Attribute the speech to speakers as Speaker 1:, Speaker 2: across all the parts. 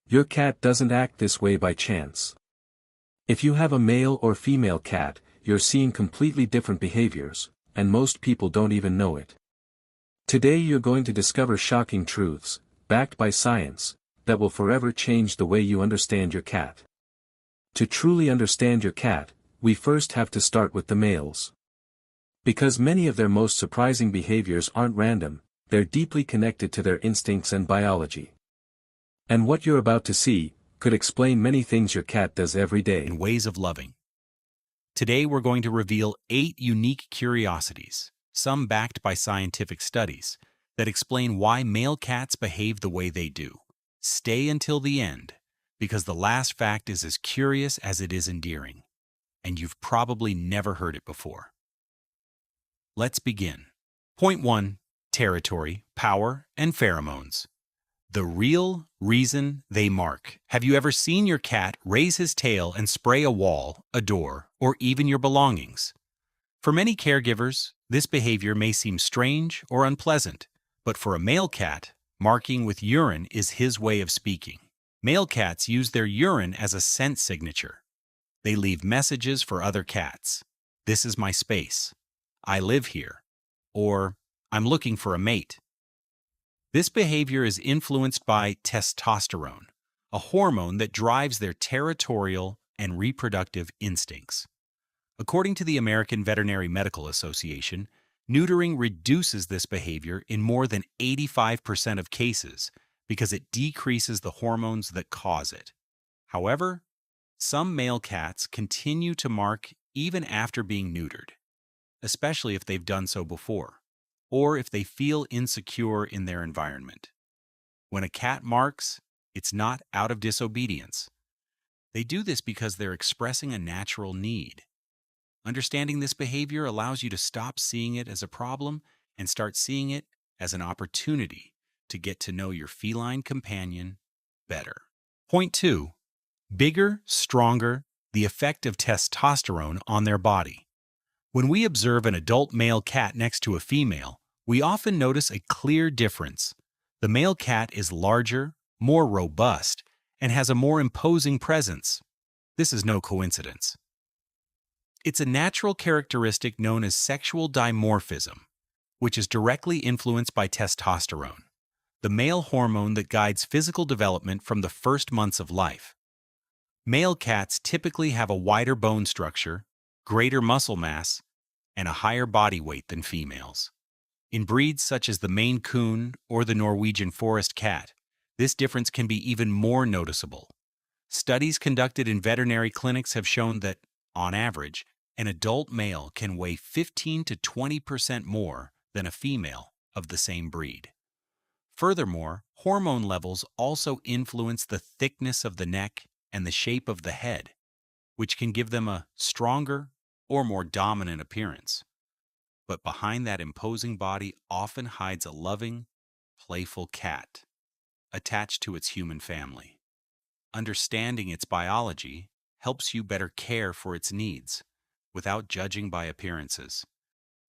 Speaker 1: Your cat doesn't act this way by chance. If you have a male or female cat, you're seeing completely different behaviors, and most people don't even know it. Today you're going to discover shocking truths, backed by science, that will forever change the way you understand your cat. To truly understand your cat, we first have to start with the males. Because many of their most surprising behaviors aren't random, they're deeply connected to their instincts and biology. And what you're about to see could explain many things your cat does every day.
Speaker 2: And ways of loving. Today we're going to reveal 8 unique curiosities, some backed by scientific studies, that explain why male cats behave the way they do. Stay until the end, because the last fact is as curious as it is endearing, and you've probably never heard it before. Let's begin. Point 1. Territory, power, and pheromones. The real reason they mark. Have you ever seen your cat raise his tail and spray a wall, a door, or even your belongings? For many caregivers, this behavior may seem strange or unpleasant, but for a male cat, marking with urine is his way of speaking. Male cats use their urine as a scent signature. They leave messages for other cats. This is my space. I live here. Or, I'm looking for a mate. This behavior is influenced by testosterone, a hormone that drives their territorial and reproductive instincts. According to the American Veterinary Medical Association, neutering reduces this behavior in more than 85% of cases because it decreases the hormones that cause it. However, some male cats continue to mark even after being neutered, especially if they've done so before, or if they feel insecure in their environment. When a cat marks, it's not out of disobedience. They do this because they're expressing a natural need. Understanding this behavior allows you to stop seeing it as a problem and start seeing it as an opportunity to get to know your feline companion better. Point 2. Bigger, stronger, the effect of testosterone on their body. When we observe an adult male cat next to a female, we often notice a clear difference. The male cat is larger, more robust, and has a more imposing presence. This is no coincidence. It's a natural characteristic known as sexual dimorphism, which is directly influenced by testosterone, the male hormone that guides physical development from the first months of life. Male cats typically have a wider bone structure, greater muscle mass, and a higher body weight than females. In breeds such as the Maine Coon or the Norwegian forest cat, this difference can be even more noticeable. Studies conducted in veterinary clinics have shown that, on average, an adult male can weigh 15 to 20% more than a female of the same breed. Furthermore, hormone levels also influence the thickness of the neck and the shape of the head, which can give them a stronger or more dominant appearance. But behind that imposing body often hides a loving, playful cat, attached to its human family. Understanding its biology helps you better care for its needs, without judging by appearances.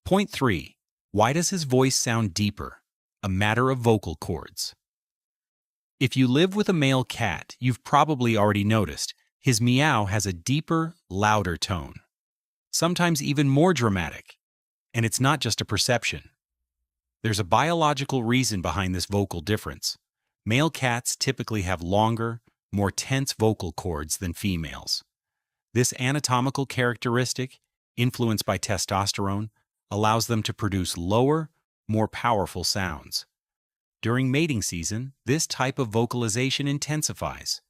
Speaker 2: Point 3. Why does his voice sound deeper? A matter of vocal cords. If you live with a male cat, you've probably already noticed his meow has a deeper, louder tone, sometimes even more dramatic, and it's not just a perception. There's a biological reason behind this vocal difference. Male cats typically have longer, more tense vocal cords than females. This anatomical characteristic, influenced by testosterone, allows them to produce lower, more powerful sounds. During mating season, this type of vocalization intensifies.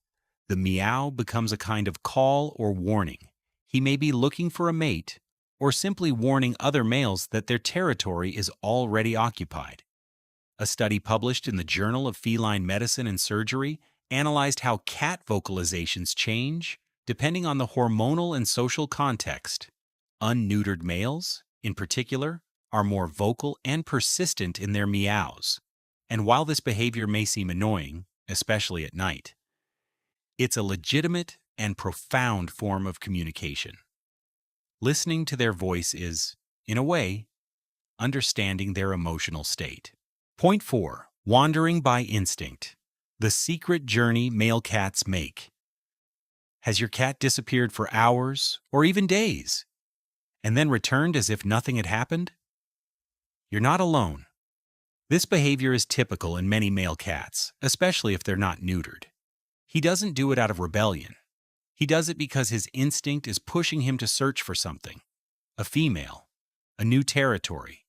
Speaker 2: The meow becomes a kind of call or warning. He may be looking for a mate, or simply warning other males that their territory is already occupied. A study published in the Journal of Feline Medicine and Surgery analyzed how cat vocalizations change depending on the hormonal and social context. Unneutered males, in particular, are more vocal and persistent in their meows. And while this behavior may seem annoying, especially at night, it's a legitimate and profound form of communication. Listening to their voice is, in a way, understanding their emotional state. Point 4. Wandering by instinct. The secret journey male cats make. Has your cat disappeared for hours or even days, and then returned as if nothing had happened? You're not alone. This behavior is typical in many male cats, especially if they're not neutered. He doesn't do it out of rebellion. He does it because his instinct is pushing him to search for something, a female, a new territory,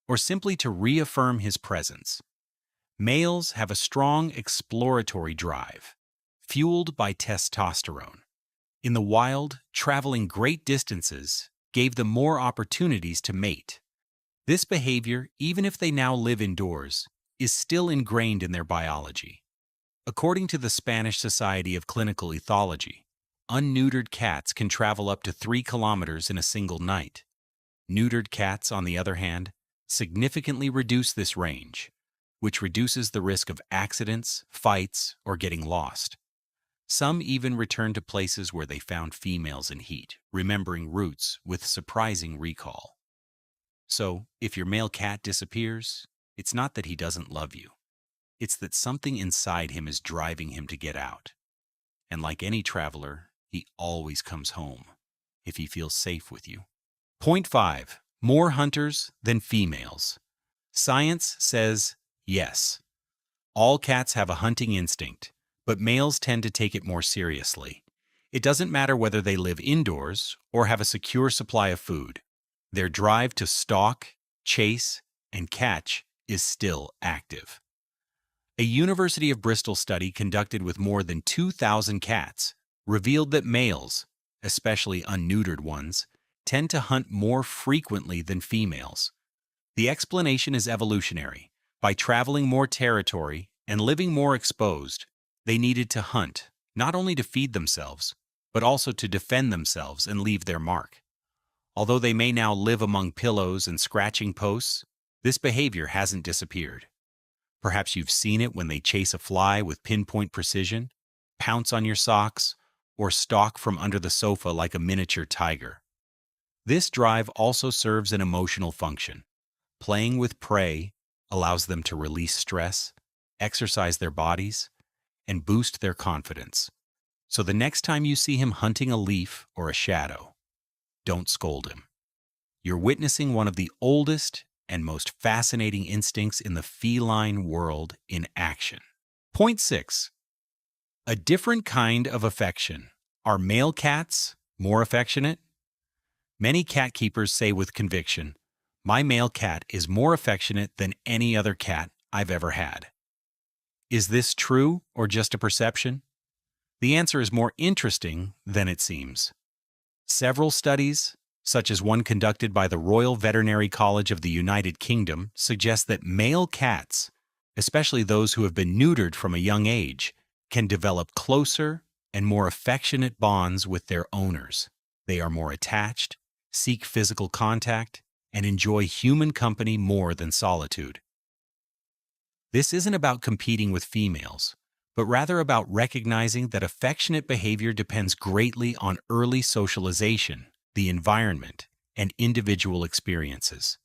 Speaker 2: or simply to reaffirm his presence. Males have a strong exploratory drive, fueled by testosterone. In the wild, traveling great distances gave them more opportunities to mate. This behavior, even if they now live indoors, is still ingrained in their biology. According to the Spanish Society of Clinical Ethology, unneutered cats can travel up to 3 kilometers in a single night. Neutered cats, on the other hand, significantly reduce this range, which reduces the risk of accidents, fights, or getting lost. Some even return to places where they found females in heat, remembering routes with surprising recall. So, if your male cat disappears, it's not that he doesn't love you. It's that something inside him is driving him to get out. And like any traveler, he always comes home, if he feels safe with you. Point 5. More hunters than females. Science says yes. All cats have a hunting instinct, but males tend to take it more seriously. It doesn't matter whether they live indoors or have a secure supply of food. Their drive to stalk, chase, and catch is still active. A University of Bristol study conducted with more than 2,000 cats revealed that males, especially unneutered ones, tend to hunt more frequently than females. The explanation is evolutionary. By traveling more territory and living more exposed, they needed to hunt, not only to feed themselves, but also to defend themselves and leave their mark. Although they may now live among pillows and scratching posts, this behavior hasn't disappeared. Perhaps you've seen it when they chase a fly with pinpoint precision, pounce on your socks, or stalk from under the sofa like a miniature tiger. This drive also serves an emotional function. Playing with prey allows them to release stress, exercise their bodies, and boost their confidence. So the next time you see him hunting a leaf or a shadow, don't scold him. You're witnessing one of the oldest and most fascinating instincts in the feline world in action. Point 6. A different kind of affection. Are male cats more affectionate? Many cat keepers say with conviction, "My male cat is more affectionate than any other cat I've ever had." Is this true or just a perception? The answer is more interesting than it seems. Several studies, such as one conducted by the Royal Veterinary College of the United Kingdom, suggest that male cats, especially those who have been neutered from a young age, can develop closer and more affectionate bonds with their owners. They are more attached, seek physical contact, and enjoy human company more than solitude. This isn't about competing with females, but rather about recognizing that affectionate behavior depends greatly on early socialization, the environment, and individual experiences.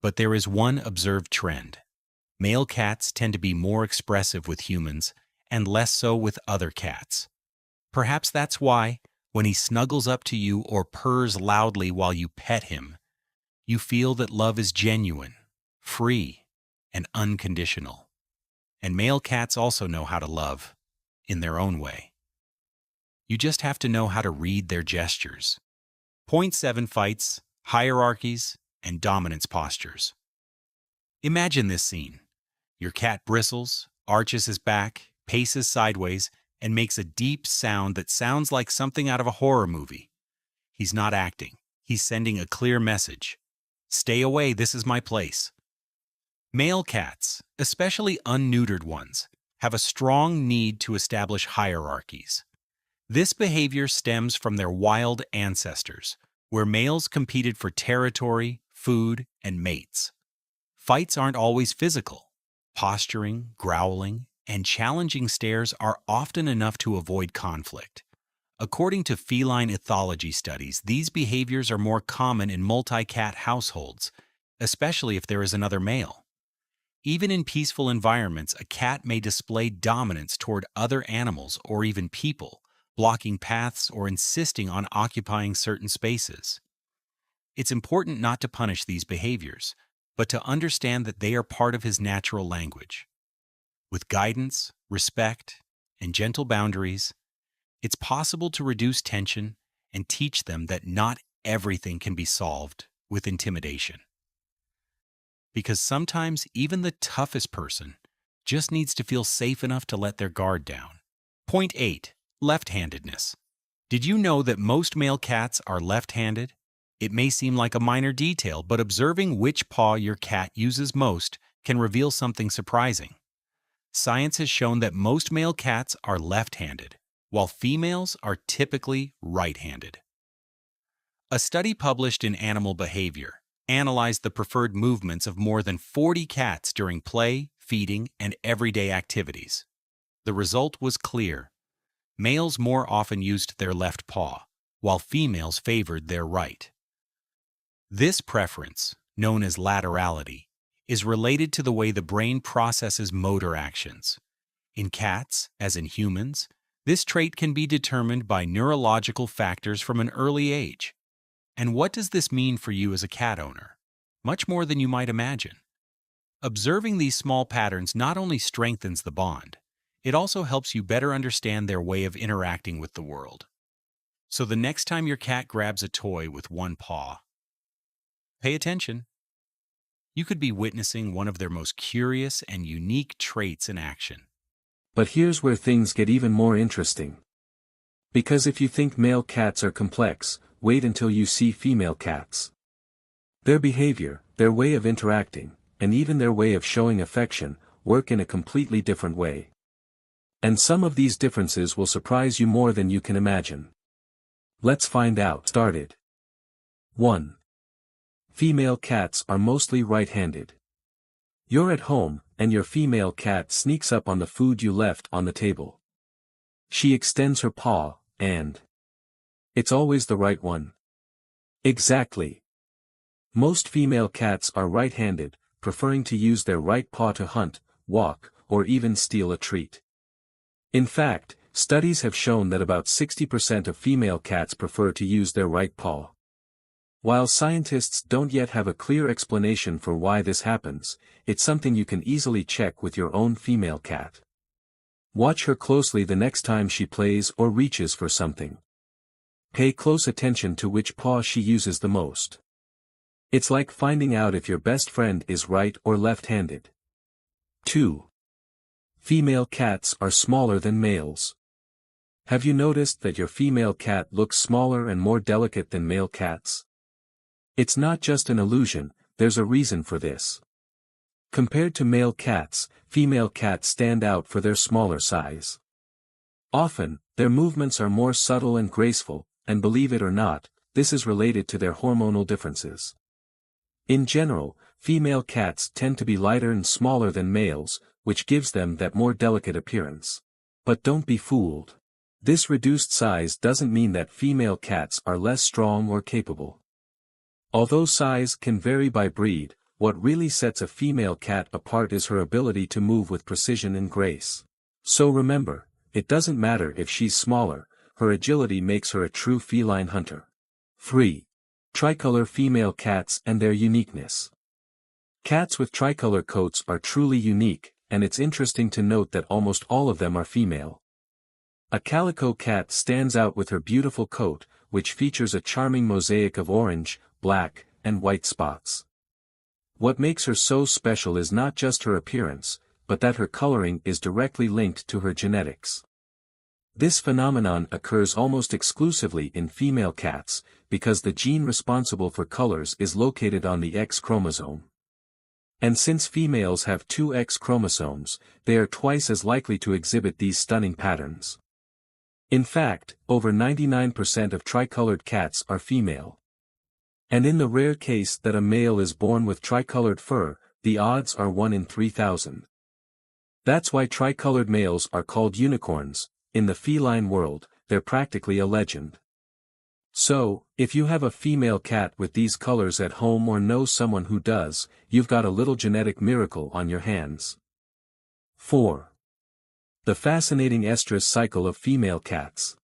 Speaker 2: But there is one observed trend. Male cats tend to be more expressive with humans and less so with other cats. Perhaps that's why, when he snuggles up to you or purrs loudly while you pet him, you feel that love is genuine, free, and unconditional. And male cats also know how to love, in their own way. You just have to know how to read their gestures. Point 7. Fights, hierarchies, and dominance postures. Imagine this scene. Your cat bristles, arches his back, paces sideways, and makes a deep sound that sounds like something out of a horror movie. He's not acting. He's sending a clear message. Stay away, this is my place. Male cats, especially unneutered ones, have a strong need to establish hierarchies. This behavior stems from their wild ancestors, where males competed for territory, food, and mates. Fights aren't always physical. Posturing, growling, and challenging stares are often enough to avoid conflict. According to feline ethology studies, these behaviors are more common in multi-cat households, especially if there is another male. Even in peaceful environments, a cat may display dominance toward other animals or even people, blocking paths or insisting on occupying certain spaces. It's important not to punish these behaviors, but to understand that they are part of his natural language. With guidance, respect, and gentle boundaries, it's possible to reduce tension and teach them that not everything can be solved with intimidation. Because sometimes even the toughest person just needs to feel safe enough to let their guard down. Point 8. Left-handedness. Did you know that most male cats are left-handed? It may seem like a minor detail, but observing which paw your cat uses most can reveal something surprising. Science has shown that most male cats are left-handed, while females are typically right-handed. A study published in Animal Behavior analyzed the preferred movements of more than 40 cats during play, feeding, and everyday activities. The result was clear. Males more often used their left paw, while females favored their right. This preference, known as laterality, is related to the way the brain processes motor actions. In cats, as in humans, this trait can be determined by neurological factors from an early age. And what does this mean for you as a cat owner? Much more than you might imagine. Observing these small patterns not only strengthens the bond, it also helps you better understand their way of interacting with the world. So the next time your cat grabs a toy with one paw, pay attention. You could be witnessing one of their most curious and unique traits in action.
Speaker 1: But here's where things get even more interesting. Because if you think male cats are complex, wait until you see female cats. Their behavior, their way of interacting, and even their way of showing affection, work in a completely different way. And some of these differences will surprise you more than you can imagine. Let's find out. Started. 1. Female cats are mostly right-handed. You're at home, and your female cat sneaks up on the food you left on the table. She extends her paw, and it's always the right one. Exactly. Most female cats are right-handed, preferring to use their right paw to hunt, walk, or even steal a treat. In fact, studies have shown that about 60% of female cats prefer to use their right paw. While scientists don't yet have a clear explanation for why this happens, it's something you can easily check with your own female cat. Watch her closely the next time she plays or reaches for something. Pay close attention to which paw she uses the most. It's like finding out if your best friend is right or left-handed. 2. Female cats are smaller than males. Have you noticed that your female cat looks smaller and more delicate than male cats? It's not just an illusion, there's a reason for this. Compared to male cats, female cats stand out for their smaller size. Often, their movements are more subtle and graceful, and believe it or not, this is related to their hormonal differences. In general, female cats tend to be lighter and smaller than males, which gives them that more delicate appearance. But don't be fooled. This reduced size doesn't mean that female cats are less strong or capable. Although size can vary by breed, what really sets a female cat apart is her ability to move with precision and grace. So remember, it doesn't matter if she's smaller, her agility makes her a true feline hunter. 3. Tricolor female cats and their uniqueness. Cats with tricolor coats are truly unique, and it's interesting to note that almost all of them are female. A calico cat stands out with her beautiful coat, which features a charming mosaic of orange, black, and white spots. What makes her so special is not just her appearance, but that her coloring is directly linked to her genetics. This phenomenon occurs almost exclusively in female cats, because the gene responsible for colors is located on the X chromosome. And since females have two X chromosomes, they are twice as likely to exhibit these stunning patterns. In fact, over 99% of tricolored cats are female. And in the rare case that a male is born with tricolored fur, the odds are 1 in 3,000. That's why tricolored males are called unicorns. In the feline world, they're practically a legend. So, if you have a female cat with these colors at home or know someone who does, you've got a little genetic miracle on your hands. 4. The fascinating estrus cycle of female cats.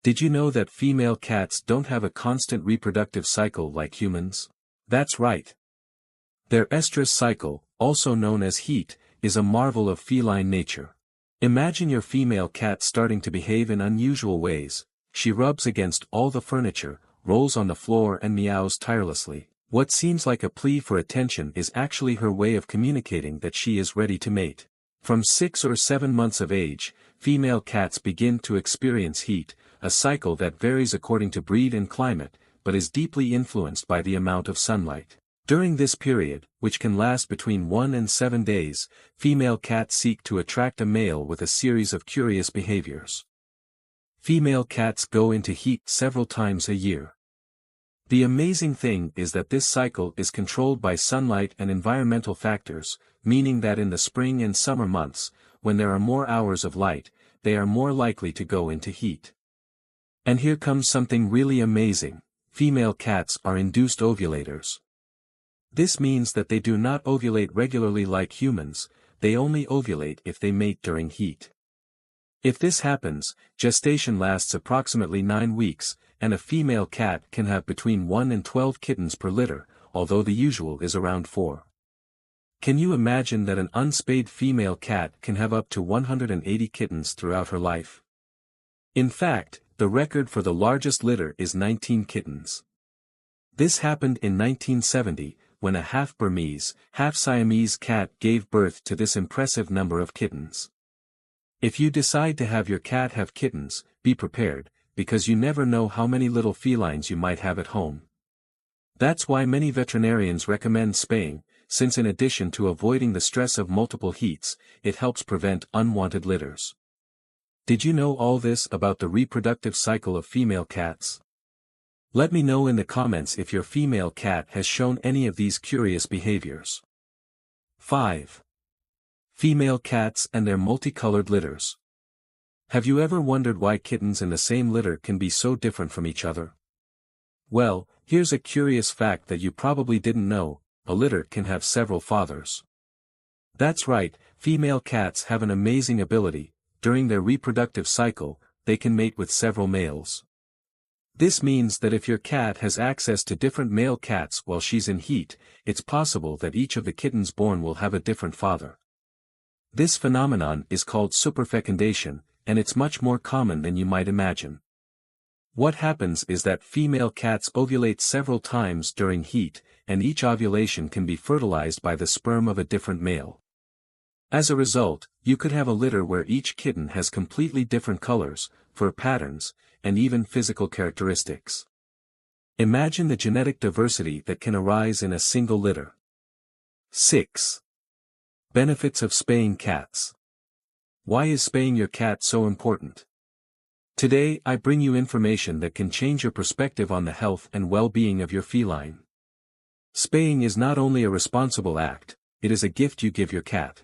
Speaker 1: Did you know that female cats don't have a constant reproductive cycle like humans? That's right. Their estrus cycle, also known as heat, is a marvel of feline nature. Imagine your female cat starting to behave in unusual ways. She rubs against all the furniture, rolls on the floor and meows tirelessly. What seems like a plea for attention is actually her way of communicating that she is ready to mate. From 6 or 7 months of age, female cats begin to experience heat, a cycle that varies according to breed and climate, but is deeply influenced by the amount of sunlight. During this period, which can last between 1 and 7 days, female cats seek to attract a male with a series of curious behaviors. Female cats go into heat several times a year. The amazing thing is that this cycle is controlled by sunlight and environmental factors, meaning that in the spring and summer months, when there are more hours of light, they are more likely to go into heat. And here comes something really amazing: female cats are induced ovulators. This means that they do not ovulate regularly like humans, they only ovulate if they mate during heat. If this happens, gestation lasts approximately 9 weeks, and a female cat can have between 1 and 12 kittens per litter, although the usual is around 4. Can you imagine that an unspayed female cat can have up to 180 kittens throughout her life? In fact, the record for the largest litter is 19 kittens. This happened in 1970, when a half-Burmese, half-Siamese cat gave birth to this impressive number of kittens. If you decide to have your cat have kittens, be prepared, because you never know how many little felines you might have at home. That's why many veterinarians recommend spaying, since in addition to avoiding the stress of multiple heats, it helps prevent unwanted litters. Did you know all this about the reproductive cycle of female cats? Let me know in the comments if your female cat has shown any of these curious behaviors. 5. Female cats and their multicolored litters. Have you ever wondered why kittens in the same litter can be so different from each other? Well, here's a curious fact that you probably didn't know: a litter can have several fathers. That's right, female cats have an amazing ability. During their reproductive cycle, they can mate with several males. This means that if your cat has access to different male cats while she's in heat, it's possible that each of the kittens born will have a different father. This phenomenon is called superfecundation, and it's much more common than you might imagine. What happens is that female cats ovulate several times during heat, and each ovulation can be fertilized by the sperm of a different male. As a result, you could have a litter where each kitten has completely different colors, fur patterns, and even physical characteristics. Imagine the genetic diversity that can arise in a single litter. 6. Benefits of spaying cats. Why is spaying your cat so important? Today I bring you information that can change your perspective on the health and well-being of your feline. Spaying is not only a responsible act, it is a gift you give your cat.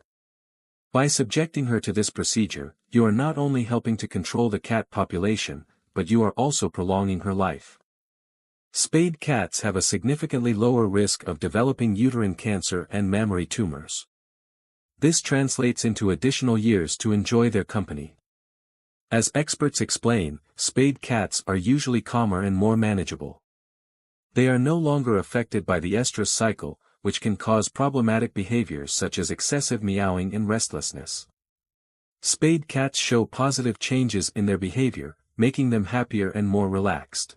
Speaker 1: By subjecting her to this procedure, you are not only helping to control the cat population, but you are also prolonging her life. Spayed cats have a significantly lower risk of developing uterine cancer and mammary tumors. This translates into additional years to enjoy their company. As experts explain, spayed cats are usually calmer and more manageable. They are no longer affected by the estrus cycle, which can cause problematic behaviors such as excessive meowing and restlessness. Spayed cats show positive changes in their behavior, making them happier and more relaxed.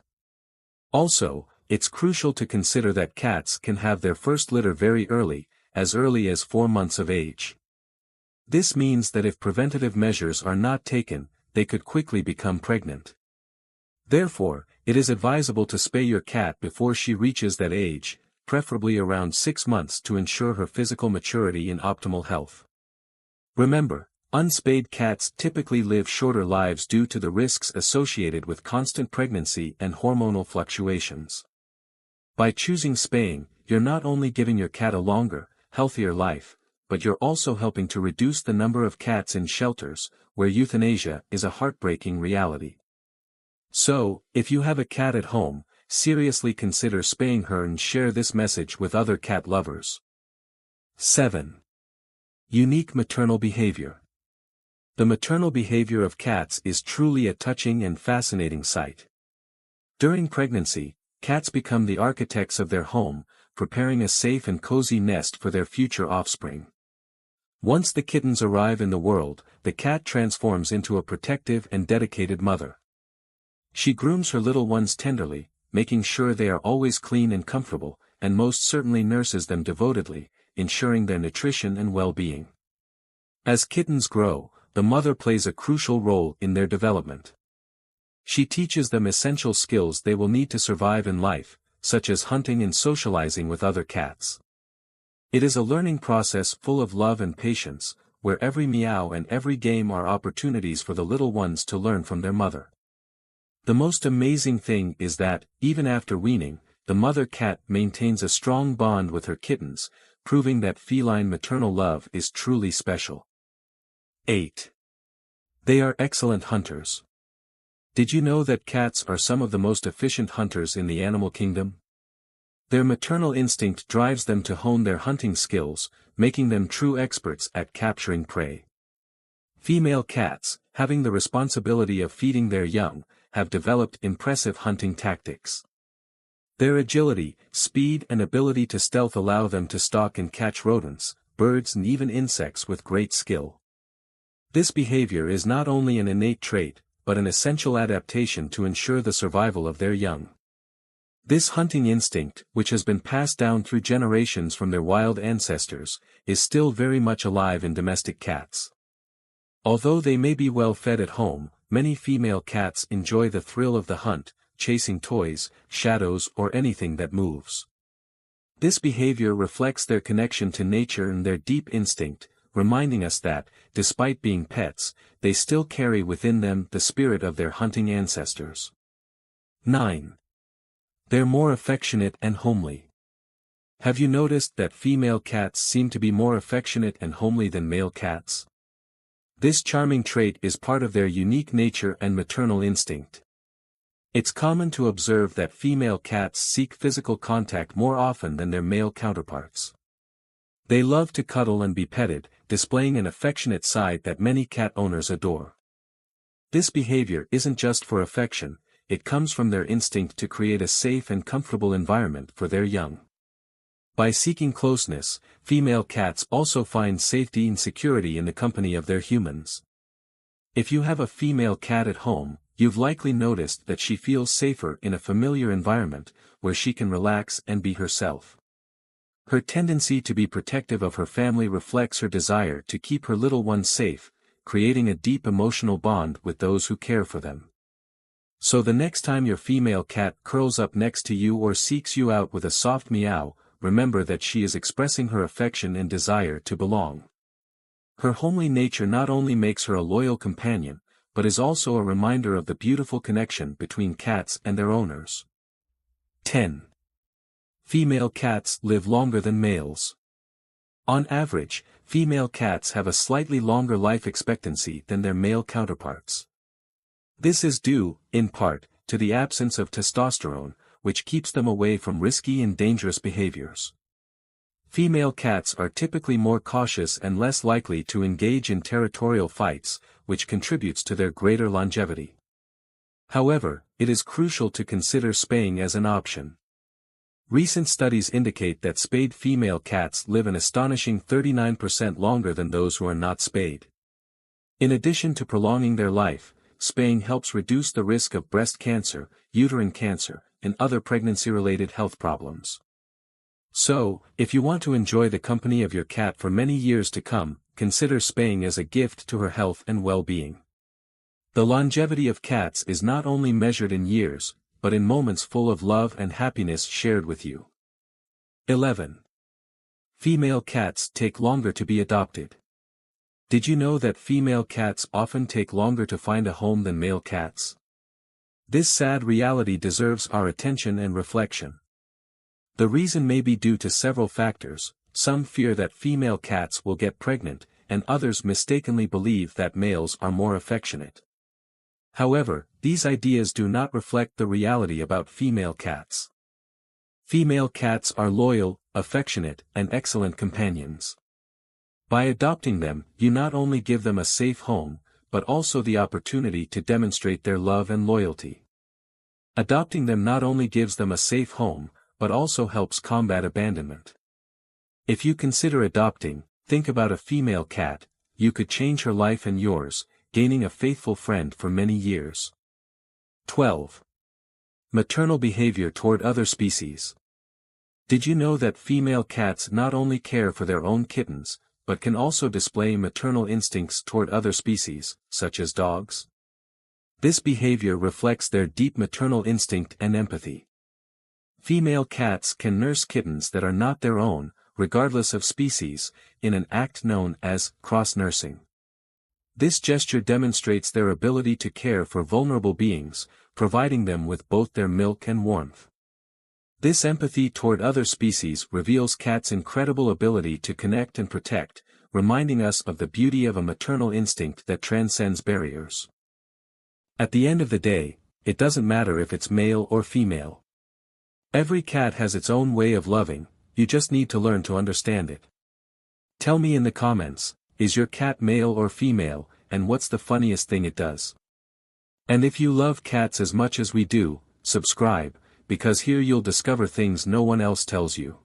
Speaker 1: Also, it's crucial to consider that cats can have their first litter very early, as early as 4 months of age. This means that if preventative measures are not taken, they could quickly become pregnant. Therefore, it is advisable to spay your cat before she reaches that age, preferably around 6 months, to ensure her physical maturity and optimal health. Remember, unspayed cats typically live shorter lives due to the risks associated with constant pregnancy and hormonal fluctuations. By choosing spaying, you're not only giving your cat a longer, healthier life, but you're also helping to reduce the number of cats in shelters, where euthanasia is a heartbreaking reality. So, if you have a cat at home, seriously consider spaying her and share this message with other cat lovers. 7. Unique maternal behavior. The maternal behavior of cats is truly a touching and fascinating sight. During pregnancy, cats become the architects of their home, preparing a safe and cozy nest for their future offspring. Once the kittens arrive in the world, the cat transforms into a protective and dedicated mother. She grooms her little ones tenderly, making sure they are always clean and comfortable, and most certainly nurses them devotedly, ensuring their nutrition and well-being. As kittens grow, the mother plays a crucial role in their development. She teaches them essential skills they will need to survive in life, such as hunting and socializing with other cats. It is a learning process full of love and patience, where every meow and every game are opportunities for the little ones to learn from their mother. The most amazing thing is that, even after weaning, the mother cat maintains a strong bond with her kittens, proving that feline maternal love is truly special. 8. They are excellent hunters. Did you know that cats are some of the most efficient hunters in the animal kingdom? Their maternal instinct drives them to hone their hunting skills, making them true experts at capturing prey. Female cats, having the responsibility of feeding their young, have developed impressive hunting tactics. Their agility, speed and ability to stealth allow them to stalk and catch rodents, birds and even insects with great skill. This behavior is not only an innate trait, but an essential adaptation to ensure the survival of their young. This hunting instinct, which has been passed down through generations from their wild ancestors, is still very much alive in domestic cats. Although they may be well fed at home, many female cats enjoy the thrill of the hunt, chasing toys, shadows or anything that moves. This behavior reflects their connection to nature and their deep instinct, reminding us that, despite being pets, they still carry within them the spirit of their hunting ancestors. 9. They're more affectionate and homely. Have you noticed that female cats seem to be more affectionate and homely than male cats? This charming trait is part of their unique nature and maternal instinct. It's common to observe that female cats seek physical contact more often than their male counterparts. They love to cuddle and be petted, displaying an affectionate side that many cat owners adore. This behavior isn't just for affection, it comes from their instinct to create a safe and comfortable environment for their young. By seeking closeness, female cats also find safety and security in the company of their humans. If you have a female cat at home, you've likely noticed that she feels safer in a familiar environment, where she can relax and be herself. Her tendency to be protective of her family reflects her desire to keep her little ones safe, creating a deep emotional bond with those who care for them. So the next time your female cat curls up next to you or seeks you out with a soft meow, remember that she is expressing her affection and desire to belong. Her homely nature not only makes her a loyal companion, but is also a reminder of the beautiful connection between cats and their owners. 10. Female cats live longer than males. On average, female cats have a slightly longer life expectancy than their male counterparts. This is due, in part, to the absence of testosterone, which keeps them away from risky and dangerous behaviors. Female cats are typically more cautious and less likely to engage in territorial fights, which contributes to their greater longevity. However, it is crucial to consider spaying as an option. Recent studies indicate that spayed female cats live an astonishing 39% longer than those who are not spayed. In addition to prolonging their life, spaying helps reduce the risk of breast cancer, uterine cancer, and other pregnancy-related health problems. So, if you want to enjoy the company of your cat for many years to come, consider spaying as a gift to her health and well-being. The longevity of cats is not only measured in years, but in moments full of love and happiness shared with you. 11. Female cats take longer to be adopted. Did you know that female cats often take longer to find a home than male cats? This sad reality deserves our attention and reflection. The reason may be due to several factors. Some fear that female cats will get pregnant, and others mistakenly believe that males are more affectionate. However, these ideas do not reflect the reality about female cats. Female cats are loyal, affectionate, and excellent companions. By adopting them, you not only give them a safe home, but also the opportunity to demonstrate their love and loyalty. Adopting them not only gives them a safe home, but also helps combat abandonment. If you consider adopting, think about a female cat. You could change her life and yours, gaining a faithful friend for many years. 12. Maternal behavior toward other species. Did you know that female cats not only care for their own kittens, but can also display maternal instincts toward other species, such as dogs? This behavior reflects their deep maternal instinct and empathy. Female cats can nurse kittens that are not their own, regardless of species, in an act known as cross-nursing. This gesture demonstrates their ability to care for vulnerable beings, providing them with both their milk and warmth. This empathy toward other species reveals cats' incredible ability to connect and protect, reminding us of the beauty of a maternal instinct that transcends barriers. At the end of the day, it doesn't matter if it's male or female. Every cat has its own way of loving, you just need to learn to understand it. Tell me in the comments, is your cat male or female, and what's the funniest thing it does? And if you love cats as much as we do, subscribe, because here you'll discover things no one else tells you.